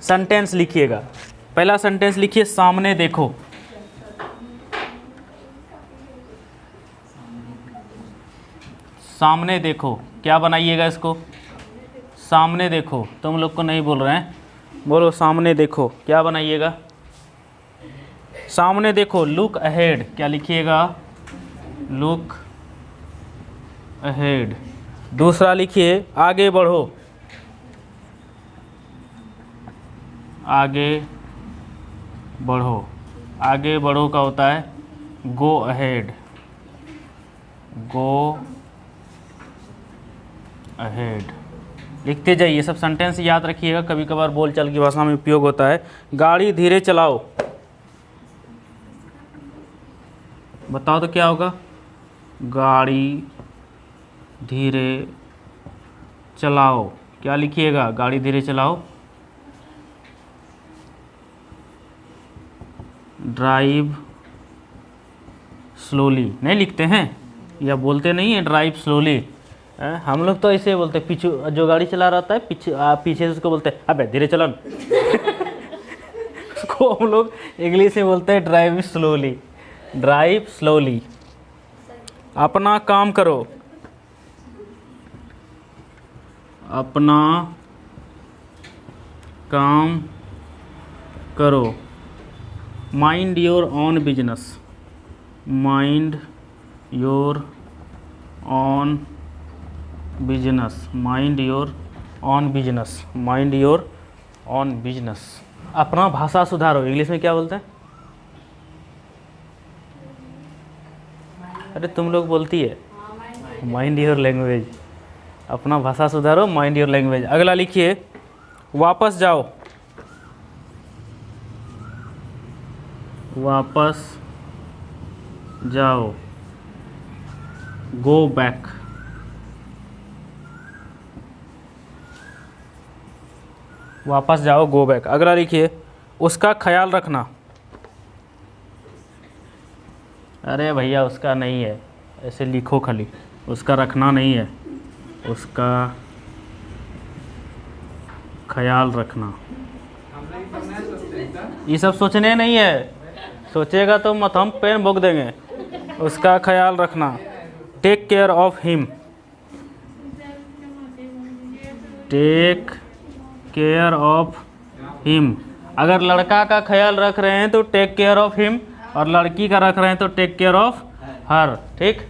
Sentence लिखिएगा। पहला sentence लिखिए, सामने देखो। सामने देखो, क्या बनाइएगा इसको? सामने देखो। तुम लोग को नहीं बोल रहे हैं, बोलो सामने देखो। क्या बनाइएगा? सामने देखो, लुक अहेड। क्या लिखिएगा? Look ahead. दूसरा लिखिए, आगे बढ़ो। आगे बढ़ो। आगे बढ़ो का होता है गो अहेड। Go ahead. लिखते जाइए, सब सेंटेंस याद रखिएगा, कभी कभार बोलचाल की भाषा में उपयोग होता है। गाड़ी धीरे चलाओ। बताओ तो क्या होगा? गाड़ी धीरे चलाओ। क्या लिखिएगा? गाड़ी धीरे चलाओ। Drive slowly. नहीं लिखते हैं या बोलते नहीं है ड्राइव स्लोली? हम लोग तो ऐसे बोलते हैं, पीछे जो गाड़ी चला रहा है पीछे से उसको बोलते हैं अबे धीरे चलो। उसको हम लोग इंग्लिश में बोलते हैं ड्राइव स्लोली। Drive slowly. अपना काम करो। अपना काम करो। Mind your own business. Mind your own business. Mind your own business. Mind your own business. अपना भाषा सुधारो। इंग्लिश में क्या बोलते हैं? अरे तुम लोग बोलती है माइंड योर लैंग्वेज। अपना भाषा सुधारो, माइंड योर लैंग्वेज। अगला लिखिए, वापस जाओ। वापस जाओ। Go back. वापस जाओ, गो बैक। अगला लिखिए, उसका ख्याल रखना। अरे भैया उसका नहीं है, ऐसे लिखो खाली, उसका रखना नहीं है, उसका ख्याल रखना। ये सब सोचने नहीं है, सोचेगा तो मत हम पेन बोक देंगे। उसका ख्याल रखना। Take care of him. Take care of him. अगर लड़का का ख्याल रख रहे हैं तो टेक केयर ऑफ हिम, और लड़की का रख रहे हैं तो टेक केयर ऑफ हर। ठीक,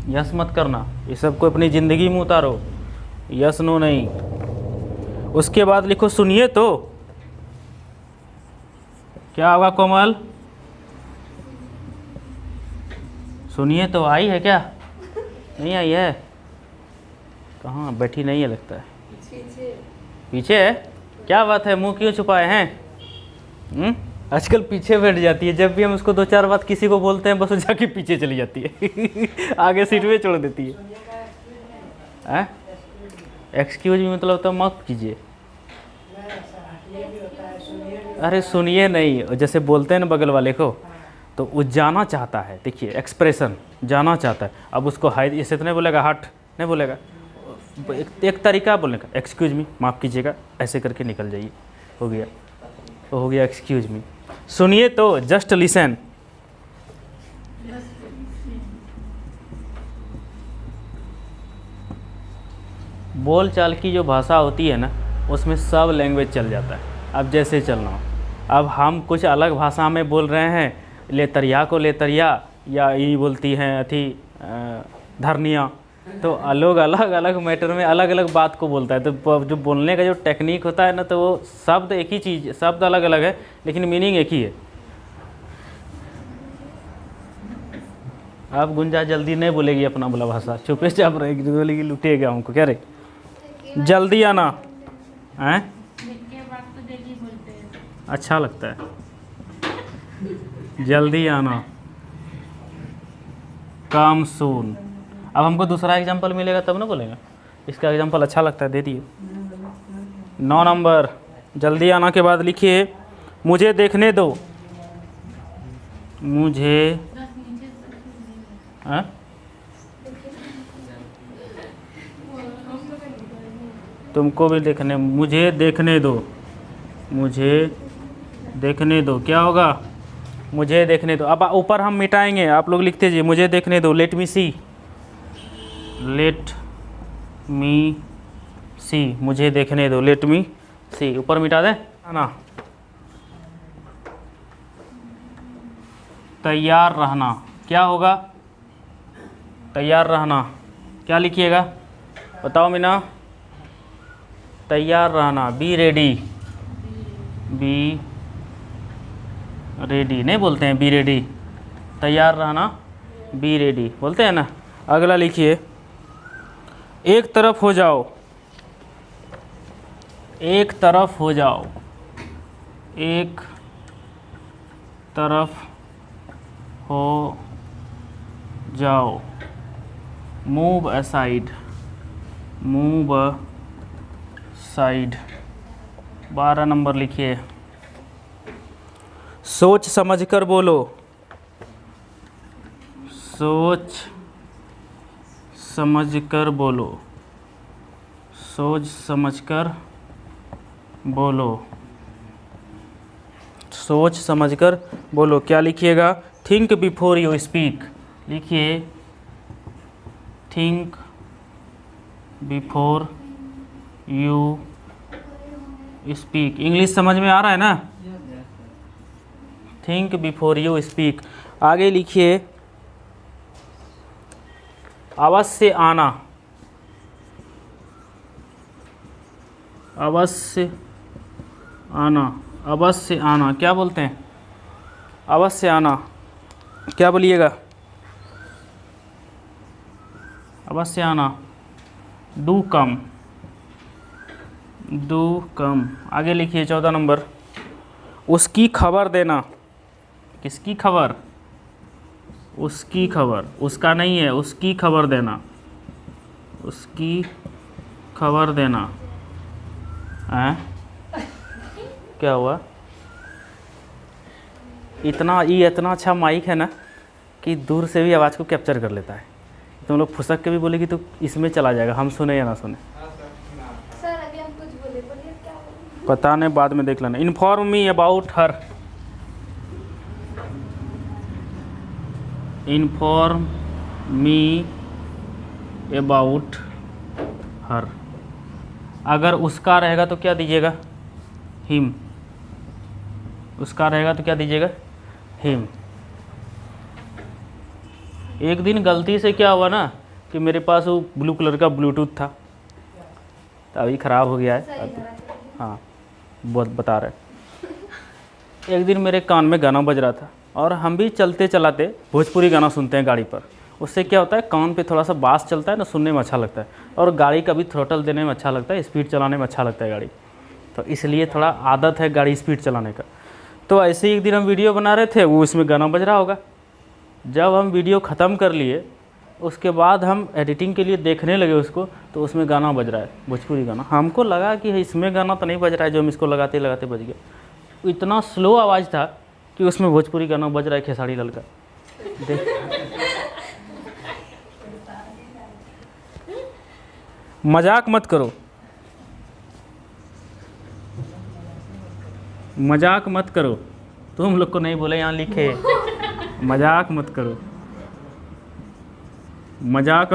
यस मत करना, ये सब को अपनी ज़िंदगी में उतारो, यस नो नहीं। उसके बाद लिखो, सुनिए तो। क्या होगा कोमल? सुनिए तो आई है क्या? नहीं आई है? कहाँ बैठी नहीं है लगता है, पीछे है। क्या बात है, मुंह क्यों छुपाए हैं? आजकल पीछे बैठ जाती है, जब भी हम उसको दो चार बात किसी को बोलते हैं बस वो जाके पीछे चली जाती है। आगे सीट में छोड़ देती है। एक्सक्यूज मी मतलब तो मत कीजिए। अरे सुनिए नहीं, जैसे बोलते हैं ना बगल वाले को, तो वो जाना चाहता है। देखिए एक्सप्रेशन, जाना चाहता है। अब उसको हाई ऐसे तो नहीं बोलेगा, हट नहीं बोलेगा, एक तरीका बोलने का, एक्सक्यूज मी माफ़ कीजिएगा, ऐसे करके निकल जाइए। हो गया, तो हो गया एक्सक्यूज मी। सुनिए तो, जस्ट लिसन। बोल चाल की जो भाषा होती है ना, उसमें सब लैंग्वेज चल जाता है। अब जैसे चलना हो, अब हम कुछ अलग भाषा में बोल रहे हैं, लेतरिया को लेतरिया, या ये बोलती हैं अथी धरनिया, तो अलग अलग मैटर में अलग अलग बात को बोलता है। तो जो बोलने का जो टेक्निक होता है ना, तो वो शब्द एक ही चीज़, शब्द अलग अलग है लेकिन मीनिंग एक ही है। अब गुंजा जल्दी नहीं बोलेगी अपना बोला भाषा, चुपे चाप रहेगी, बोलेगी लुटेगा हमको। क्या रे, जल्दी आना है, अच्छा लगता है, जल्दी आना, कम सून। अब हमको दूसरा एग्जांपल मिलेगा तब ना बोलेगा, इसका एग्जांपल अच्छा लगता है, दे दिए। 9 नंबर, जल्दी आना के बाद लिखिए, मुझे देखने दो। मुझे तुमको भी देखने, मुझे देखने दो, मुझे देखने दो, क्या होगा? मुझे देखने दो। अब ऊपर हम मिटाएंगे, आप लोग लिखते जाइए, मुझे देखने दो, लेट मी सी, लेट मी सी, मुझे देखने दो, लेट मी सी, ऊपर मिटा दें ना। तैयार रहना, क्या होगा? तैयार रहना, क्या लिखिएगा बताओ मीना? तैयार रहना, बी रेडी, बी रेडी नहीं बोलते हैं, बी रेडी, तैयार रहना, बी रेडी बोलते हैं ना। अगला लिखिए, एक तरफ हो जाओ, एक तरफ हो जाओ, एक तरफ हो जाओ, move aside, move aside. 12 number लिखिए, सोच समझकर बोलो, सोच समझकर बोलो, सोच समझकर बोलो, सोच समझकर बोलो। क्या लिखिएगा? थिंक बिफोर यू स्पीक, लिखिए think before you speak. English समझ में आ रहा है ना? Think before you speak. आगे लिखिए, अवश्य आना, अवश्य आना, अवश्य आना, क्या बोलते हैं? अवश्य आना, क्या बोलिएगा? अवश्य आना, डू कम, डू कम। आगे लिखिए 14 नंबर, उसकी खबर देना, किसकी खबर? उसकी खबर, उसका नहीं है, उसकी खबर देना, उसकी खबर देना। हैं? क्या हुआ? ये इतना अच्छा माइक है ना कि दूर से भी आवाज़ को कैप्चर कर लेता है। तुम लोग फुसक के भी बोले कि तो इसमें चला जाएगा, हम सुने या ना सुने। सर अभी हम कुछ बोले, बोलिए क्या बोले? पता नहीं, बाद में देख लेना। Inform me about her, inform me about her. अगर उसका रहेगा तो क्या दीजिएगा? हिम। उसका रहेगा तो क्या दीजिएगा? हिम। एक दिन गलती से क्या हुआ ना कि मेरे पास वो ब्लू कलर का ब्लूटूथ था, तो अभी ख़राब हो गया है। हाँ, बहुत बता रहे। एक दिन मेरे कान में गाना बज रहा था, और हम भी चलते चलाते भोजपुरी गाना सुनते हैं गाड़ी पर। उससे क्या होता है, कान पे थोड़ा सा बास चलता है ना, सुनने में अच्छा लगता है, और गाड़ी का भी थ्रोटल देने में अच्छा लगता है, स्पीड चलाने में अच्छा लगता है गाड़ी। तो इसलिए थोड़ा आदत है गाड़ी स्पीड चलाने का। तो ऐसे ही एक दिन हम वीडियो बना रहे थे, वो इसमें गाना बज रहा होगा। जब हम वीडियो ख़त्म कर लिए, उसके बाद हम एडिटिंग के लिए देखने लगे उसको, तो उसमें गाना बज रहा है, भोजपुरी गाना। हमको लगा कि इसमें गाना तो नहीं बज रहा है, जो हम इसको लगाते लगाते बज गया। इतना स्लो आवाज़ था कि उसमें भोजपुरी गाना बज रहा है, खेसारी लाल का। देख, मजाक मत करो, मजाक मत करो। तुम लोग को नहीं बोले, यहाँ लिखे मजाक मत करो, मजाक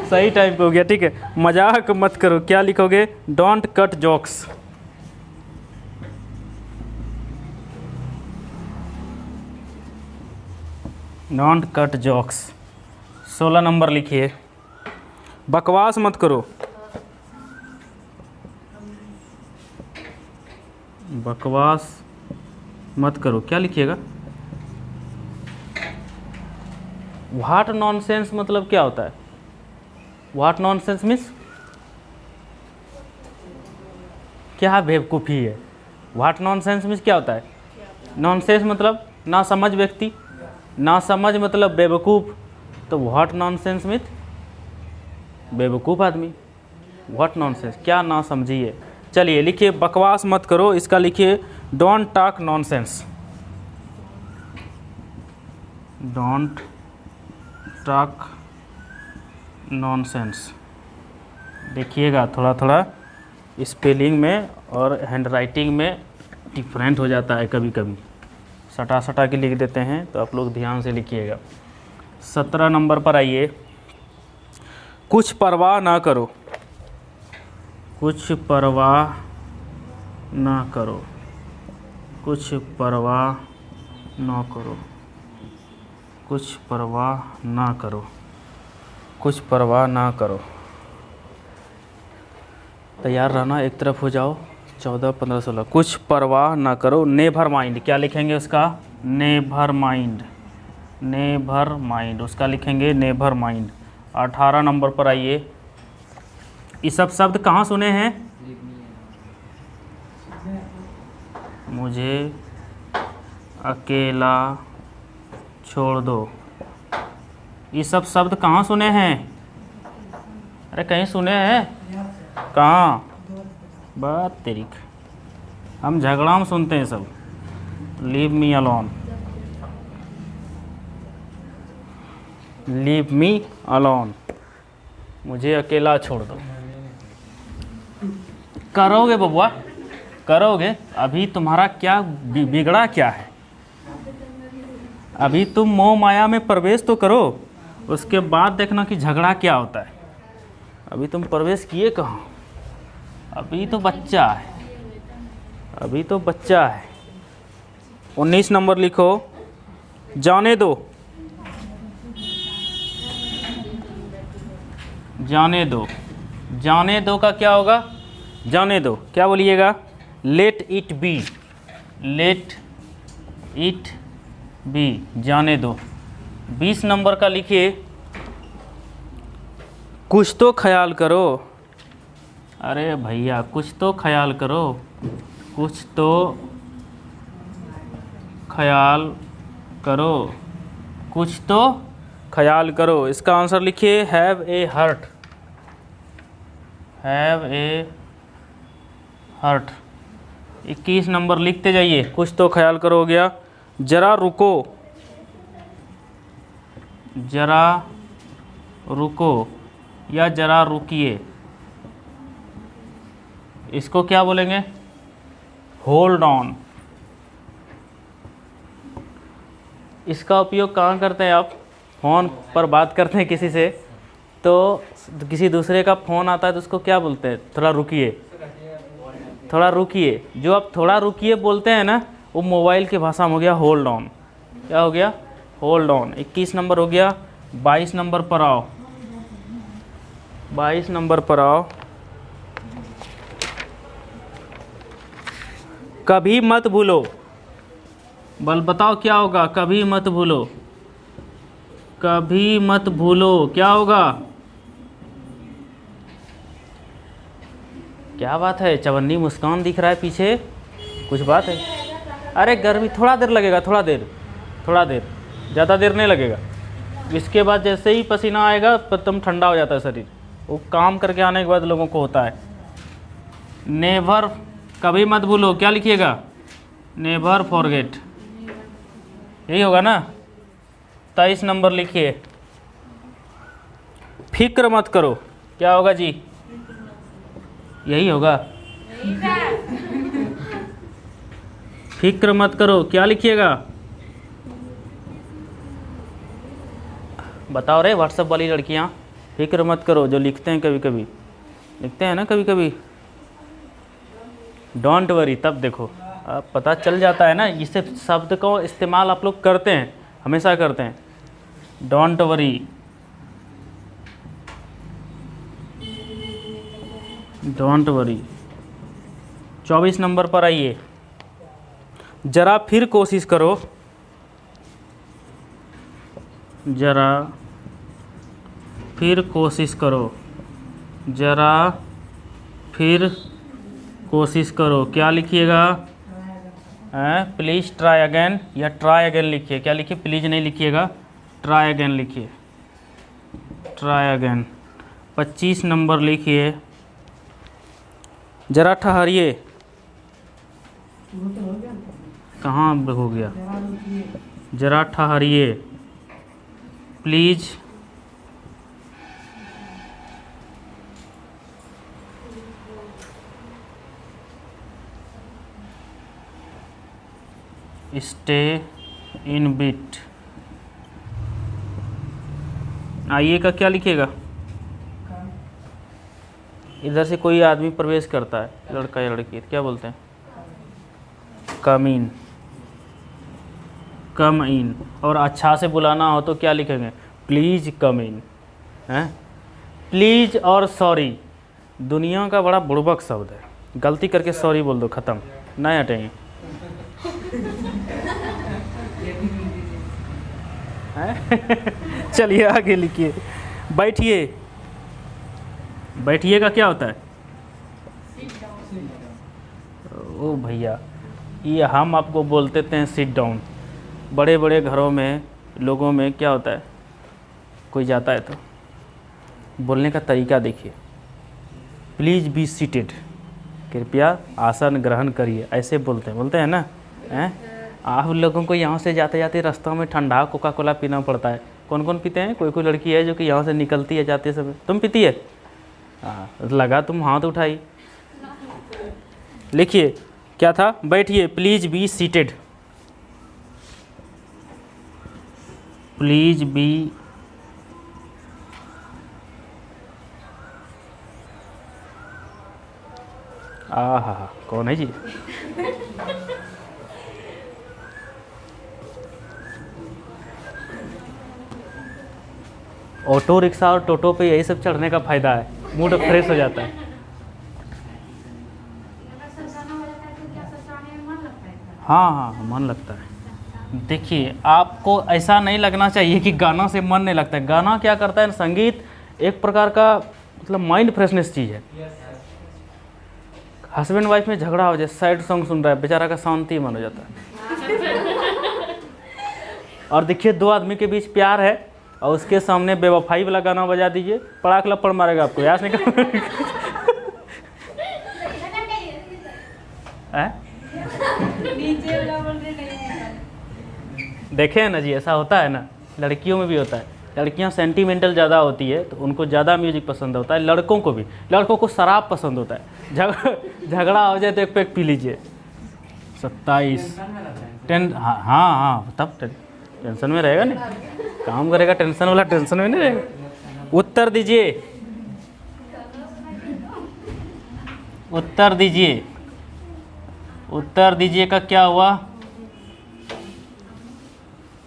सही टाइप का हो गया, ठीक है। मजाक मत करो, क्या लिखोगे? Don't cut jokes. Don't cut jokes. 16 number लिखिए, बकवास मत करो, बकवास मत करो, क्या लिखिएगा? व्हाट नॉनसेंस मतलब क्या होता है? व्हाट नॉनसेंस मीन्स क्या बेवकूफ़ी है? व्हाट नॉनसेंस मीन्स क्या होता है? नॉनसेंस मतलब ना समझ व्यक्ति, ना समझ मतलब बेवकूफ़। तो व्हाट नॉनसेंस मीन्स बेवकूफ़ आदमी। व्हाट नॉनसेंस, क्या ना समझिए। चलिए लिखिए, बकवास मत करो, इसका लिखिए don't talk nonsense, don't talk nonsense. देखिएगा थोड़ा थोड़ा स्पेलिंग में और हैंडराइटिंग में डिफरेंट हो जाता है कभी कभी, सटा सटा के लिख देते हैं, तो आप लोग ध्यान से लिखिएगा। 17 नंबर पर आइए। कुछ परवाह ना करो, कुछ परवाह ना करो, कुछ परवाह ना करो, कुछ परवाह ना करो, कुछ परवाह ना करो। तैयार रहना, एक तरफ हो जाओ। 14, 15, 16। कुछ परवाह ना करो, नेवर माइंड। क्या लिखेंगे उसका? नेवर माइंड, नेवर माइंड, उसका लिखेंगे नेवर माइंड। 18 नंबर पर आइए। ये सब शब्द कहाँ सुने हैं? मुझे अकेला छोड़ दो। ये सब शब्द कहाँ सुने हैं? अरे कहीं सुने हैं? कहाँ? बात तेरी, हम झगड़ा में सुनते हैं सब। Leave me alone, leave me alone, मुझे अकेला छोड़ दो। करोगे बबुआ, करोगे। अभी तुम्हारा क्या बिगड़ा क्या है? अभी तुम मोह माया में प्रवेश तो करो, उसके बाद देखना कि झगड़ा क्या होता है। अभी तुम प्रवेश किए कहाँ? अभी तो बच्चा है, अभी तो बच्चा है। 19 नंबर लिखो। जाने दो, जाने दो। जाने दो का क्या होगा? जाने दो क्या बोलिएगा? Let it be, let it be, जाने दो। 20 नंबर का लिखिए। कुछ तो ख्याल करो। अरे भैया कुछ तो ख्याल करो, कुछ तो ख्याल करो, कुछ तो ख्याल करो। इसका आंसर लिखिए have a heart, have a heart. 21 number लिखते जाइए। कुछ तो ख्याल करो हो गया। जरा रुको, जरा रुको या जरा रुकिए, इसको क्या बोलेंगे? Hold on. इसका उपयोग कहाँ करते हैं आप? फ़ोन पर बात करते हैं किसी से, तो किसी दूसरे का फ़ोन आता है तो उसको क्या बोलते हैं? थोड़ा रुकिए, थोड़ा रुकिए। जो आप थोड़ा रुकिए बोलते हैं ना, वो मोबाइल की भाषा में हो गया होल्ड ऑन। क्या हो गया? Hold on. 21 नंबर हो गया। 22 नंबर पर आओ, 22 नंबर पर आओ। कभी मत भूलो। बल बताओ क्या होगा? कभी मत भूलो, कभी मत भूलो क्या होगा? क्या बात है? चवन्नी मुस्कान दिख रहा है पीछे, कुछ बात है? अरे गर्मी, थोड़ा देर लगेगा, थोड़ा देर, थोड़ा देर, ज़्यादा देर नहीं लगेगा। इसके बाद जैसे ही पसीना आएगा एकदम ठंडा हो जाता है शरीर। वो काम करके आने के बाद लोगों को होता है। नेवर, कभी मत भूलो, क्या लिखिएगा? नेवर फॉरगेट, यही होगा ना? 23 नंबर लिखिए। फिक्र मत करो, क्या होगा जी? यही होगा। फिक्र मत करो, क्या लिखिएगा? बताओ रे व्हाट्सएप वाली लड़कियां, फिक्र मत करो जो लिखते हैं, कभी कभी लिखते हैं ना, कभी कभी डोंट वरी। तब देखो अब पता चल जाता है ना, इसे शब्द को इस्तेमाल आप लोग करते हैं, हमेशा करते हैं। Don't worry, don't worry. 24 number पर आइए। जरा फिर कोशिश करो, जरा फिर कोशिश करो, जरा फिर कोशिश करो, क्या लिखिएगा? प्लीज़ ट्राई अगेन या ट्राई अगेन लिखिए। क्या लिखिए? प्लीज़ नहीं लिखिएगा, ट्राई अगेन लिखिए, ट्राई अगेन। 25 नंबर लिखिए। जरा ठहरिए, कहाँ हो गया? जरा ठहरिए, प्लीज़ स्टे इन बिट। आइए का क्या लिखिएगा? इधर से कोई आदमी प्रवेश करता है, लड़का या लड़की, क्या बोलते हैं? कम इन। कम इन। और अच्छा से बुलाना हो तो क्या लिखेंगे? प्लीज़ कम इन। हैं? प्लीज़ और सॉरी दुनिया का बड़ा बुड़बक शब्द है। गलती करके सॉरी बोल दो, ख़त्म, नहीं हटेंगे। चलिए आगे लिखिए। बैठिए। बैठिए का क्या होता है? ओ भैया, ये हम आपको बोल देते हैं सिट डाउन। बड़े बड़े घरों में, लोगों में क्या होता है, कोई जाता है तो बोलने का तरीका देखिए, प्लीज़ बी सीटेड, कृपया आसन ग्रहण करिए, ऐसे बोलते हैं ना? हैं? आप लोगों को यहाँ से जाते जाते रास्ता में ठंडा कोका कोला पीना पड़ता है। कौन कौन पीते हैं? कोई कोई लड़की है जो कि यहाँ से निकलती है जाते समय। तुम पीती है? हाँ, लगा तुम हाथ उठाई। लिखिए क्या था? बैठिए। Please be seated. Please be आहा, कौन है जी? ऑटो रिक्शा और टोटो पे यही सब चढ़ने का फ़ायदा है, मूड फ्रेश हो जाता है। हाँ हाँ, मन लगता है। देखिए, आपको ऐसा नहीं लगना चाहिए कि गाना से मन नहीं लगता है। गाना क्या करता है? संगीत एक प्रकार का मतलब माइंड फ्रेशनेस चीज़ है। हस्बैंड वाइफ में झगड़ा हो जाए, सैड सॉन्ग सुन रहा है, बेचारा का शांति मन हो जाता है। और देखिए, दो आदमी के बीच प्यार है और उसके सामने बेवफाई वाला गाना बजा दीजिए, पड़ाक लपड़ मारेगा आपको, याद नहीं देखे ना जी, ऐसा होता है ना, लड़कियों में भी होता है। लड़कियां सेंटीमेंटल ज़्यादा होती है तो उनको ज़्यादा म्यूजिक पसंद होता है। लड़कों को भी, लड़कों को शराब पसंद होता है। झगड़ा हो जाए तो एक पैक पी लीजिए। 27 हाँ हाँ हाँ, तब टेंशन में रहेगा नहीं, काम करेगा, टेंशन वाला टेंशन में नहीं रहेगा। उत्तर दीजिए, उत्तर दीजिए, उत्तर दीजिए का क्या हुआ?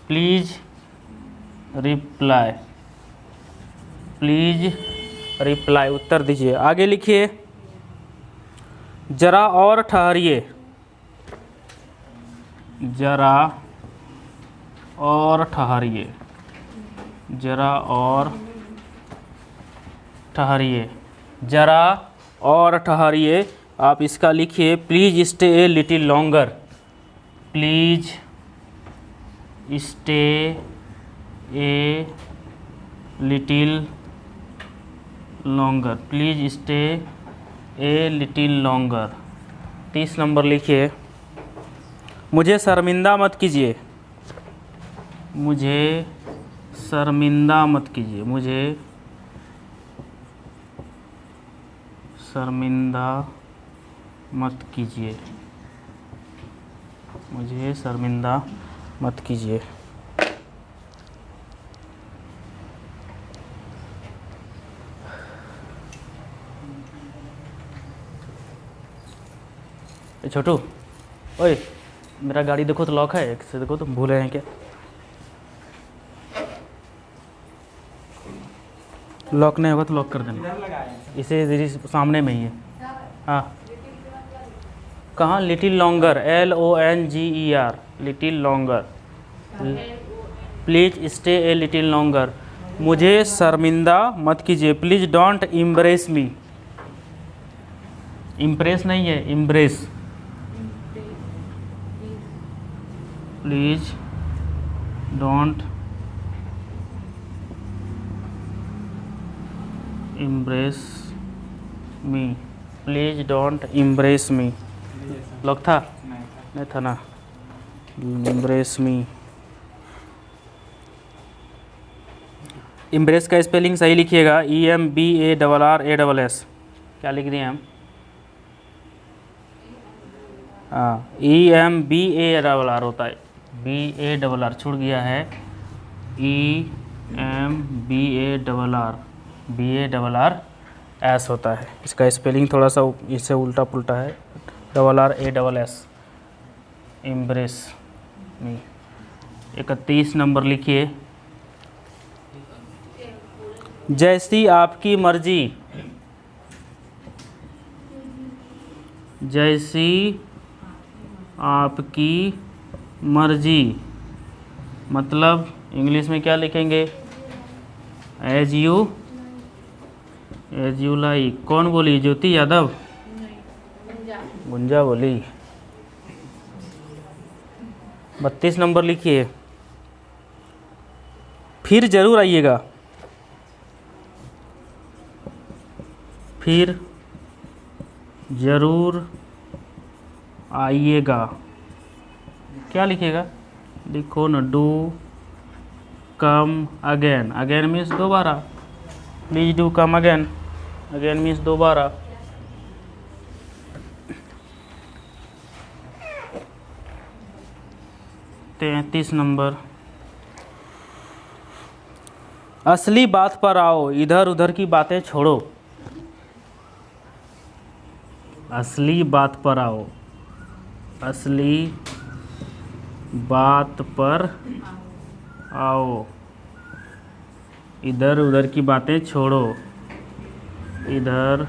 प्लीज रिप्लाई, प्लीज रिप्लाई, उत्तर दीजिए। आगे लिखिए, जरा और ठहरिए, जरा और ठहरिए, जरा और ठहरिए, जरा और ठहरिए। आप इसका लिखिए, please stay a little longer, please stay a little longer, please stay a little longer. 30 number लिखिए, मुझे शर्मिंदा मत कीजिए, मुझे शर्मिंदा मत कीजिए, मुझे शर्मिंदा मत कीजिए, मुझे शर्मिंदा मत कीजिए। छोटू, ओए मेरा गाड़ी देखो तो लॉक है, एक से देखो तो भूले हैं क्या? लॉक नहीं होगा तो लॉक कर देना, इसे सामने में ही है। हाँ, कहाँ? Little longer, LONGER, little longer. Please stay a little longer, मुझे शर्मिंदा मत कीजिए। Please don't embrace me, impress नहीं है, embrace. Please don't embrace me, please don't embrace me. Lock था? नहीं था ना। इम्ब्रेस मी, इम्ब्रेस का स्पेलिंग सही लिखिएगा, EMBARRASS। क्या लिख दिए हम? हाँ, EMBARR होता है, BARR छूट गया है, EMBARR होता है। इसका स्पेलिंग थोड़ा सा इससे उल्टा पुल्टा है, RRASS, एम्ब्रेस नहीं। 31 नंबर लिखिए, जैसी आपकी मर्जी, जैसी आपकी मर्जी मतलब इंग्लिश में क्या लिखेंगे? As you like. कौन बोली? ज्योति यादव? गुंजा बोली। 32 नंबर लिखिए, फिर जरूर आइएगा, फिर जरूर आइएगा। क्या लिखिएगा? लिखो ना, do come again. Again means दोबारा। Please do come again. Again means दोबारा। तैंतीस नंबर, असली बात पर आओ, इधर उधर की बातें छोड़ो। असली बात पर आओ, असली बात पर आओ, इधर उधर की बातें छोड़ो। इधर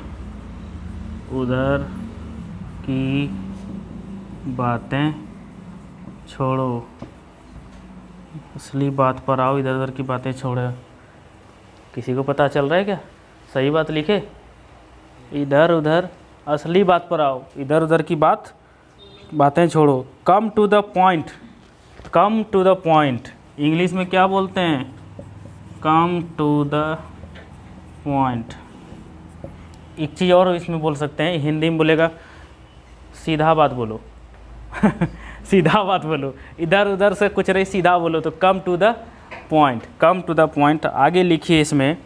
उधर की बातें छोड़ो। असली बात पर आओ, इधर उधर की बातें छोड़ो। किसी को पता चल रहा है क्या? सही बात लिखे, इधर उधर, असली बात पर आओ, इधर उधर की बातें छोड़ो। Come to the point, come to the point English में क्या बोलते हैं? Come to the point. एक चीज़ और इसमें बोल सकते हैं, हिंदी में बोलेगा सीधा बात बोलो सीधा बात बोलो, इधर उधर से कुछ नहीं, सीधा बोलो। तो come to the point, come to the point. आगे लिखिए इसमें,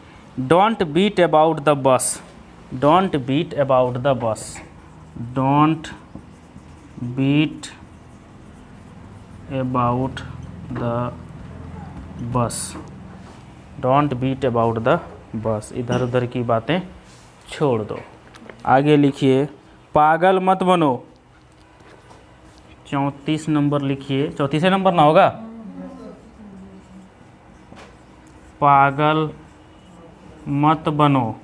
don't beat about the bush, don't beat about the bush, don't beat about the bush, don't beat about the bush, इधर उधर की बातें छोड़ दो। आगे लिखिए, पागल मत बनो। 34 नंबर लिखिए, 34 नंबर ना होगा? पागल मत बनो,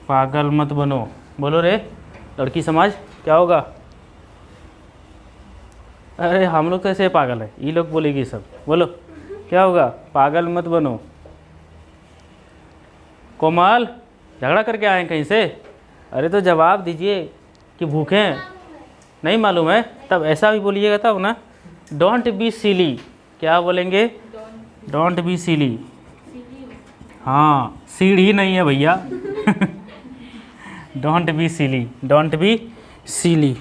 पागल मत बनो। बोलो रे लड़की समाज, क्या होगा? अरे हम लोग तो ऐसे पागल है, ये लोग बोलेगी सब। बोलो क्या होगा? पागल मत बनो। कोमल, झगड़ा करके आए कहीं से? अरे तो जवाब दीजिए कि भूखे हैं। नहीं मालूम है? तब ऐसा भी बोलिएगा तब ना। डोंट बी सिली, क्या बोलेंगे? Don't be silly. हाँ, सीढ़ी नहीं है भैया don't be silly, don't be silly.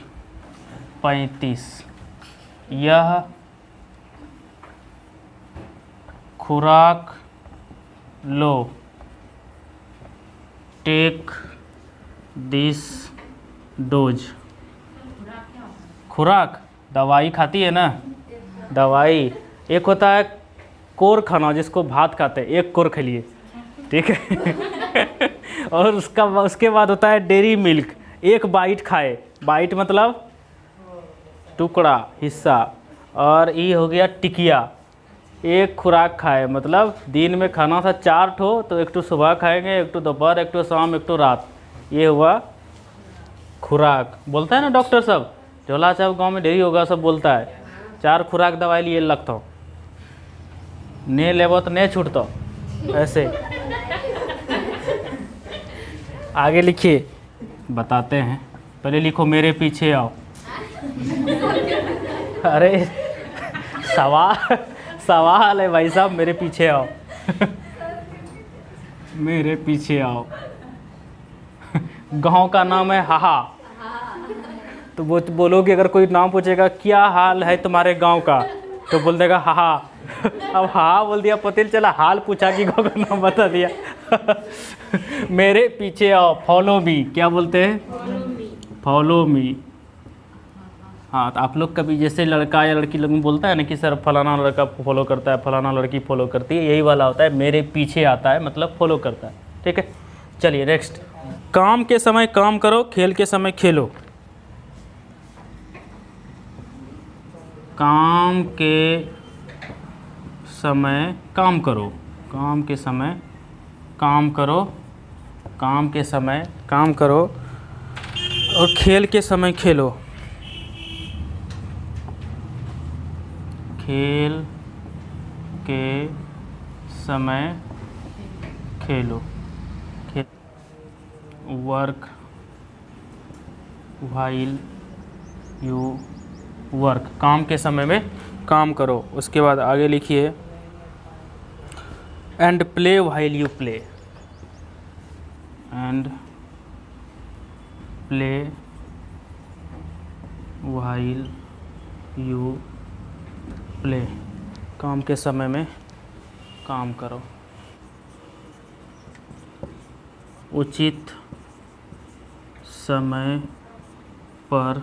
35, यह खुराक लो, टेक दिस डोज। खुराक दवाई खाती है ना, दवाई। एक होता है कोर खाना, जिसको भात खाते हैं, एक कोर खा लिए, ठीक है और उसके बाद होता है डेयरी मिल्क, एक बाइट खाए। बाइट मतलब टुकड़ा, हिस्सा। और ये हो गया टिकिया, एक खुराक खाए, मतलब दिन में खाना था 4 ठो, तो एक तो सुबह खाएंगे, एक तो दोपहर, एक तो शाम, एक तो रात। ये हुआ खुराक। बोलता है ना डॉक्टर सब, झोला साहब गांव में ढेरी होगा, सब बोलता है 4 खुराक दवाई लिए लगता हो, ने लेबो तो नहीं छूटता, ऐसे। आगे लिखिए, बताते हैं। पहले लिखो, मेरे पीछे आओ। अरे सवाल है भाई साहब, मेरे पीछे आओ मेरे पीछे आओ। गांव का नाम है हाहा, तो वो बोलोगे, अगर कोई नाम पूछेगा क्या हाल है तुम्हारे गांव का, तो बोल देगा हाहा। अब हाहा बोल दिया, पता चला हाल पूछा कि गांव का नाम बता दिया मेरे पीछे आओ, फॉलो मी। क्या बोलते हैं? फॉलो मी, हाँ, तो आप लोग कभी जैसे लड़का या लड़की लोग बोलता है ना कि सर फलाना लड़का फॉलो करता है, फलाना लड़की फॉलो करती है, यही वाला होता है, मेरे पीछे आता है मतलब फॉलो करता है। ठीक है, चलिए नेक्स्ट। काम के समय काम करो, खेल के समय खेलो। काम के समय काम करो, काम के समय काम करो, काम के समय काम करो और खेल के समय खेलो। खेल के समय खेलो। वर्क व्हाइल यू वर्क, काम के समय में काम करो। उसके बाद आगे लिखिए and play while you play, and play while you play, काम के समय में काम करो। उचित समय पर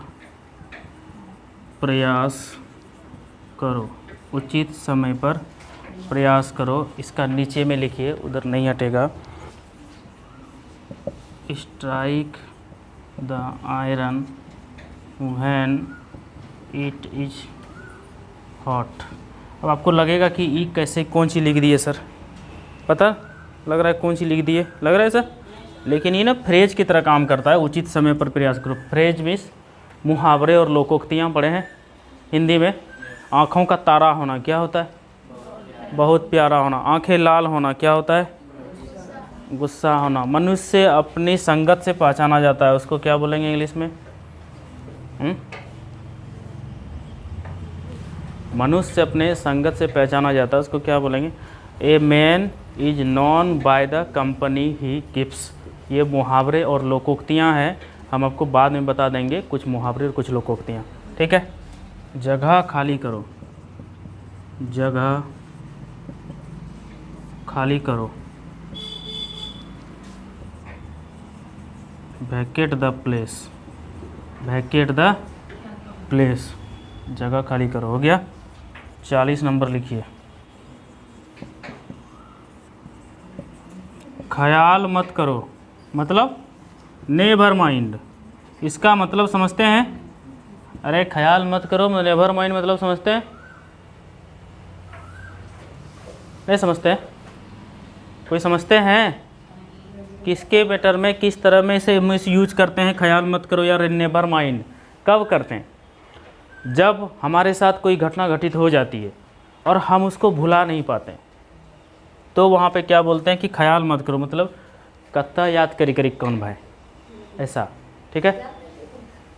प्रयास करो, उचित समय पर प्रयास करो। इसका नीचे में लिखिए, उधर नहीं हटेगा। Strike the iron when it is hot. अब आपको लगेगा कि ई कैसे कौन सी लिख दी है सर, पता लग रहा है कौन सी लिख दी है, लग रहा है सर, लेकिन ये ना फ्रेज की तरह काम करता है। उचित समय पर प्रयास करो, फ्रेज मीन्स मुहावरे और लोकोक्तियाँ पढ़े हैं हिंदी में। आँखों का तारा होना क्या होता है, बहुत प्यारा होना। आँखें लाल होना क्या होता है, गुस्सा होना। मनुष्य अपनी संगत से पहचाना जाता है, उसको क्या बोलेंगे इंग्लिश में? मनुष्य अपने संगत से पहचाना जाता है, उसको क्या बोलेंगे? A man is known by the company he keeps. ये मुहावरे और लोकोक्तियाँ हैं, हम आपको बाद में बता देंगे कुछ मुहावरे और कुछ लोकोक्तियाँ। ठीक है, जगह खाली करो, जगह खाली करो। Vacate the place, vacate the place, जगह खाली करो। हो गया, 40 नंबर लिखिए। ख्याल मत करो मतलब नेवर माइंड, इसका मतलब समझते हैं? अरे ख्याल मत करो, नेवर माइंड मतलब समझते हैं? नहीं समझते हैं? कोई समझते हैं? किसके बेटर में, किस तरह में इसे मिस यूज करते हैं ख्याल मत करो या नेवर माइंड? कब करते हैं? जब हमारे साथ कोई घटना घटित हो जाती है और हम उसको भुला नहीं पाते, तो वहाँ पे क्या बोलते हैं कि ख्याल मत करो, मतलब कत्ता याद करी करी कौन भाई, ऐसा। ठीक है,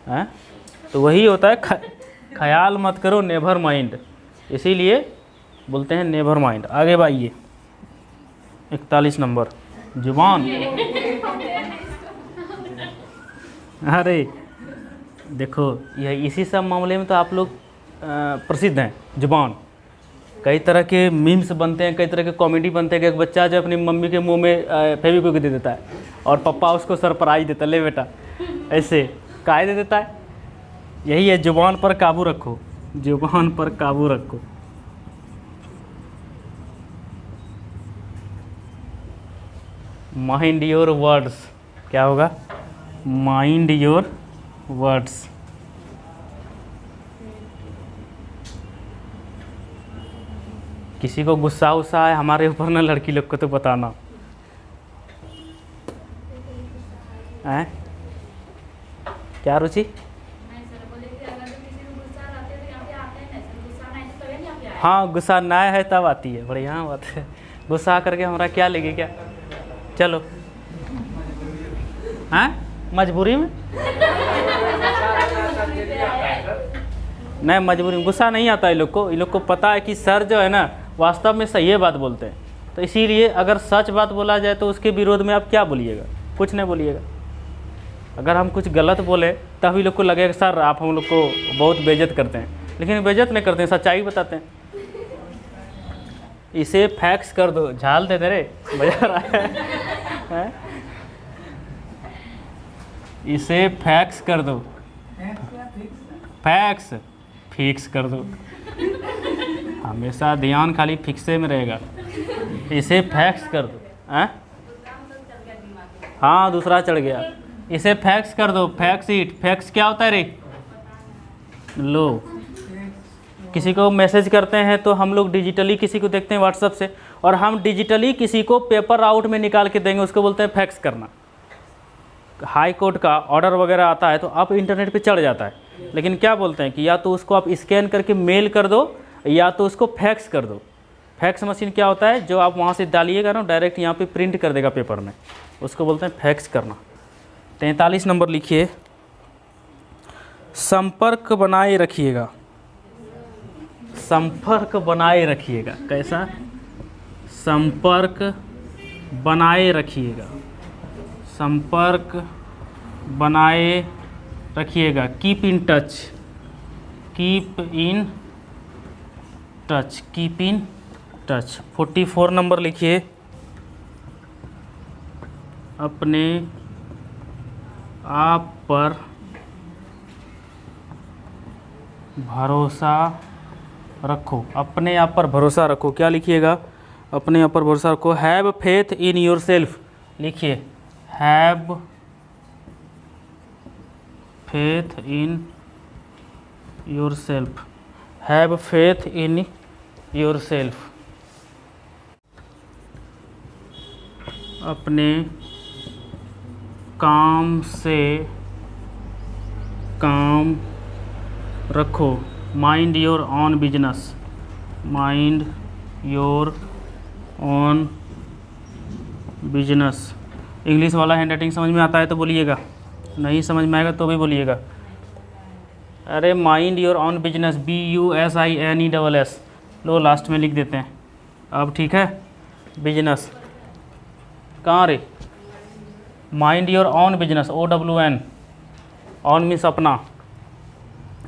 हैं? तो वही होता है ख्याल मत करो, नेवर माइंड, इसीलिए बोलते हैं नेवर माइंड। आगे बढ़िए, 41 नंबर जुबान। अरे देखो, यह इसी सब मामले में तो आप लोग प्रसिद्ध हैं। जुबान, कई तरह के मीम्स बनते हैं, कई तरह के कॉमेडी बनते हैं कि एक बच्चा जो अपनी मम्मी के मुंह में फेविक्विक दे देता है और पापा उसको सरप्राइज देता है, ले बेटा, ऐसे काहे दे देता है। यही है, जुबान पर काबू रखो, जुबान पर काबू रखो। माइंड योर वर्ड्स, क्या होगा? Mind your words. किसी को गुस्सा उस्सा है हमारे ऊपर ना, लड़की लोग को तो बताना है। क्या रुचि? हाँ, गुस्सा ना है तब आती है, बढ़िया बात है। गुस्सा करके हमारा क्या लेगी क्या? चलो, हैं मजबूरी में? नहीं, मजबूरी में गुस्सा नहीं आता है लोग को। ये लोग को पता है कि सर जो है ना वास्तव में सही बात बोलते हैं, तो इसीलिए अगर सच बात बोला जाए तो उसके विरोध में आप क्या बोलिएगा? कुछ नहीं बोलिएगा। अगर हम कुछ गलत बोले तभी लोग को लगेगा सर आप हम लोग को बहुत बेइज्जत करते हैं, लेकिन बेइज्जत नहीं करते हैं, सच्चाई बताते हैं। इसे फैक्स कर दो, झाल दे तेरे बाजार आया। इसे फैक्स कर दो, फैक्स फिक्स कर दो, हमेशा ध्यान खाली फिक्से में रहेगा। इसे फैक्स कर दो। हाँ दूसरा चढ़ गया। इसे फैक्स कर दो, फैक्स इट। फैक्स क्या होता है रे? लो, किसी को मैसेज करते हैं तो हम लोग डिजिटली किसी को देखते हैं व्हाट्सएप से, और हम डिजिटली किसी को पेपर आउट में निकाल के देंगे, उसको बोलते हैं फैक्स करना। हाई कोर्ट का ऑर्डर वगैरह आता है तो आप इंटरनेट पे चढ़ जाता है, लेकिन क्या बोलते हैं कि या तो उसको आप स्कैन करके मेल कर दो या तो उसको फैक्स कर दो। फैक्स मशीन क्या होता है? जो आप वहाँ से डालिएगा ना, डायरेक्ट यहाँ पे प्रिंट कर देगा पेपर में, उसको बोलते हैं फैक्स करना। 43 नंबर लिखिए, संपर्क बनाए रखिएगा। संपर्क बनाए रखिएगा, कैसा? संपर्क बनाए रखिएगा, संपर्क बनाए रखिएगा। Keep in touch, keep in touch, keep in touch. 44 number लिखिए, अपने आप पर भरोसा रखो, अपने आप पर भरोसा रखो। क्या लिखिएगा? अपने आप पर भरोसा रखो। Have faith in yourself लिखिए, have faith in yourself, have faith in yourself. अपने काम से काम रखो। Mind your own business, mind your own business. English वाला हैंड राइटिंग समझ में आता है तो बोलिएगा, नहीं समझ में आएगा तो भी बोलिएगा। अरे mind your own business, BUSINESS, low last में लिख देते हैं। अब ठीक है, बिजनेस कहाँ रे? Mind your own business, OWN, on means अपना।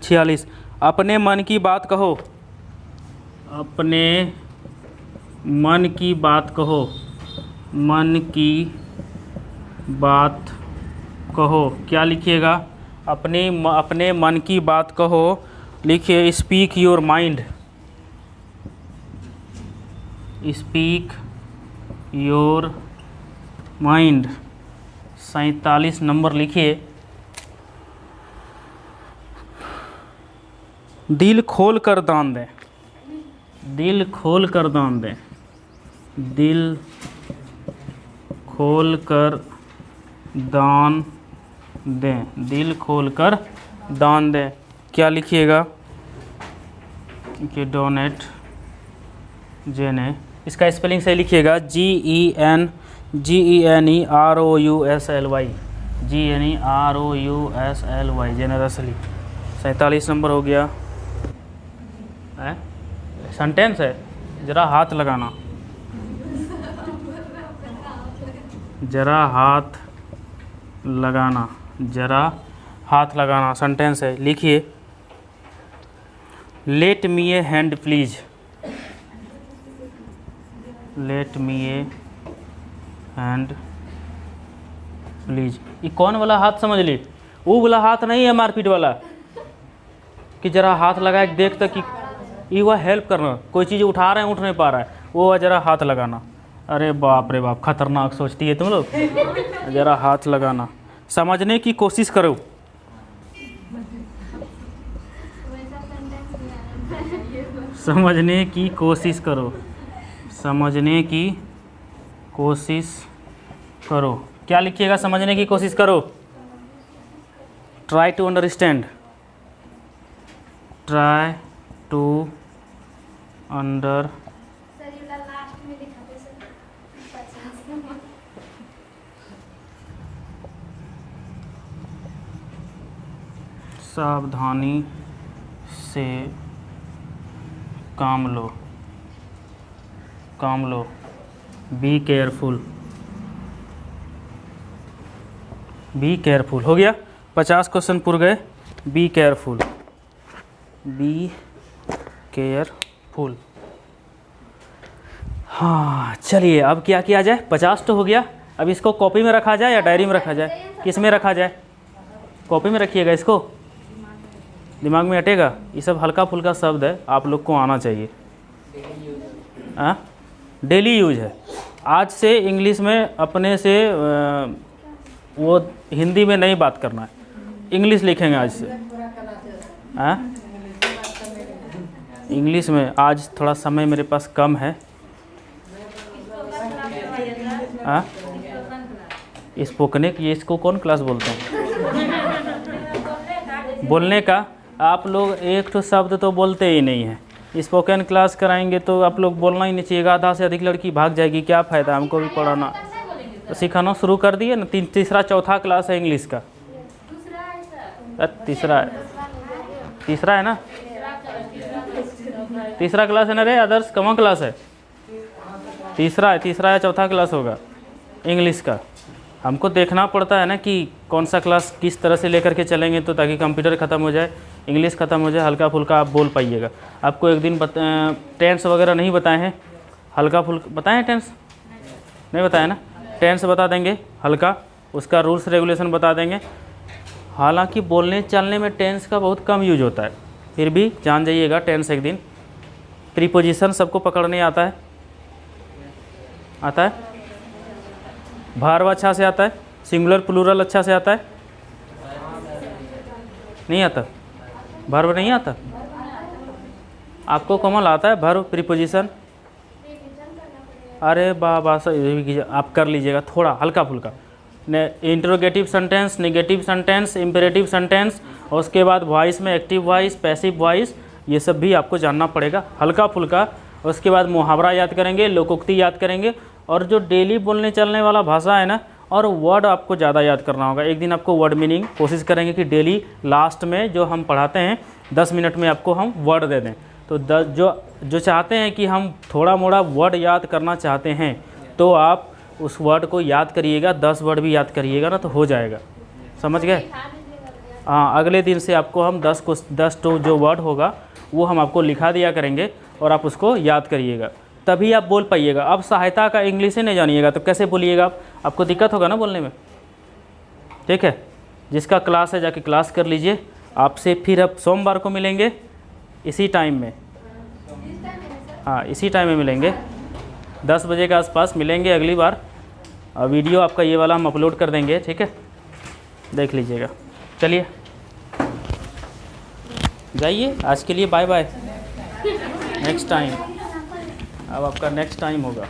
46, अपने मन की बात कहो, अपने मन की बात कहो, मन की बात कहो। क्या लिखिएगा? अपने मन की बात कहो, लिखिए speak your mind, speak your mind. 47 number लिखिए, दिल खोल कर दान दें, दिल खोल कर दान दें, दिल खोल कर दान दें, दिल खोल कर दान दें। क्या लिखिएगा? कि डोनेट, जेने, इसका स्पेलिंग सही लिखिएगा, GENEROUSLY, GENEROUSLY, जेनरसली। 47 नंबर हो गया। सेंटेंस है, ज़रा हाथ लगाना, ज़रा हाथ लगाना, ज़रा हाथ लगाना, सेंटेंस है। लिखिए, let me A hand please, let me A hand please. ये कौन वाला हाथ समझ ली? वो वाला हाथ नहीं है मारपीट वाला, कि ज़रा हाथ लगा के देख तक कि ये हुआ हेल्प करना, कोई चीज़ उठा रहे हैं उठ नहीं पा रहा है, वो ज़रा हाथ लगाना। अरे बाप रे बाप, खतरनाक सोचती है तुम लोग। ज़रा हाथ लगाना, समझने की कोशिश करो। समझने की कोशिश करो, समझने की कोशिश करो। क्या लिखिएगा? समझने की कोशिश करो। Try to understand, try to under, last में दिखाते सर 50 नंबर। सावधानी से काम लो, काम लो। Be careful, be careful. हो गया, 50 क्वेश्चन पूरे गए। Be careful, be careful. हाँ चलिए, अब क्या किया जाए? 50 तो हो गया, अब इसको कॉपी में रखा जाए या डायरी में रखा जाए? किस में रखा जाए? कॉपी में रखिएगा इसको, दिमाग में हटेगा। ये सब हल्का फुल्का शब्द है, आप लोग को आना चाहिए। हाँ, डेली यूज है। आज से इंग्लिश में अपने से वो हिंदी में नहीं बात करना है, इंग्लिश लिखेंगे आज से। हाँ, इंग्लिश में आज थोड़ा समय मेरे पास कम है। हाँ, स्पोकने की, इसको कौन क्लास बोलते हैं? बोलने का। आप लोग एक तो शब्द तो बोलते ही नहीं है। स्पोकन क्लास कराएंगे तो आप लोग बोलना ही नहीं चाहिए। आधा से अधिक लड़की भाग जाएगी, क्या फ़ायदा हमको भी पढ़ाना। तो सिखाना शुरू कर दिए ना। तीसरा चौथा क्लास है इंग्लिश का। तीसरा है ना, तीसरा क्लास है ना रे आदर्श, कौन क्लास है? तीसरा या चौथा क्लास होगा इंग्लिश का। हमको देखना पड़ता है ना कि कौन सा क्लास किस तरह से लेकर के चलेंगे, तो ताकि कंप्यूटर ख़त्म हो जाए, इंग्लिश ख़त्म हो जाए, हल्का फुल्का आप बोल पाइएगा। आपको एक दिन टेंस वगैरह नहीं बताए हैं, हल्का फुल्का बताए हैं? टेंस नहीं बताया ना, टेंस बता देंगे हल्का, उसका रूल्स रेगुलेशन बता देंगे। हालांकि बोलने चलने में टेंस का बहुत कम यूज होता है, फिर भी जान जाइएगा टेंस एक दिन। प्रीपोजिशन सबको पकड़ने आता है? वर्ब अच्छा से आता है? सिंगुलर प्लूरल अच्छा से आता है? नहीं आता? वर्ब नहीं आता? आपको कमल आता है वर्ब प्रीपोजिशन? अरे बाबा, आप कर लीजिएगा थोड़ा हल्का फुल्का। Interrogative sentence, negative sentence, imperative sentence, और उसके बाद वॉइस में एक्टिव वॉइस, पैसिव वॉइस, ये सब भी आपको जानना पड़ेगा हल्का फुल्का। उसके बाद मुहावरा याद करेंगे, लोकोक्ति याद करेंगे, और जो डेली बोलने चलने वाला भाषा है ना, और वर्ड आपको ज़्यादा याद करना होगा। एक दिन आपको वर्ड मीनिंग कोशिश करेंगे कि डेली लास्ट में जो हम पढ़ाते हैं 10 मिनट में आपको हम वर्ड दे दें। तो जो चाहते हैं कि हम थोड़ा मोड़ा वर्ड याद करना चाहते हैं, तो आप उस वर्ड को याद करिएगा, 10 वर्ड भी याद करिएगा ना, तो हो जाएगा। समझ गए? हाँ, अगले दिन से आपको हम 10 तो जो वर्ड होगा वो हम आपको लिखा दिया करेंगे, और आप उसको याद करिएगा, तभी आप बोल पाइएगा। अब सहायता का इंग्लिश ही नहीं जानिएगा तो कैसे बोलिएगा आपको दिक्कत होगा ना बोलने में। ठीक है, जिसका क्लास है जाके क्लास कर लीजिए। आपसे फिर अब सोमवार को मिलेंगे इसी टाइम में। हाँ, इसी टाइम में मिलेंगे, 10 बजे के आसपास मिलेंगे अगली बार। और वीडियो आपका ये वाला हम अपलोड कर देंगे, ठीक है, देख लीजिएगा। चलिए जाइए, आज के लिए बाय बाय। नेक्स्ट टाइम, अब आपका नेक्स्ट टाइम होगा।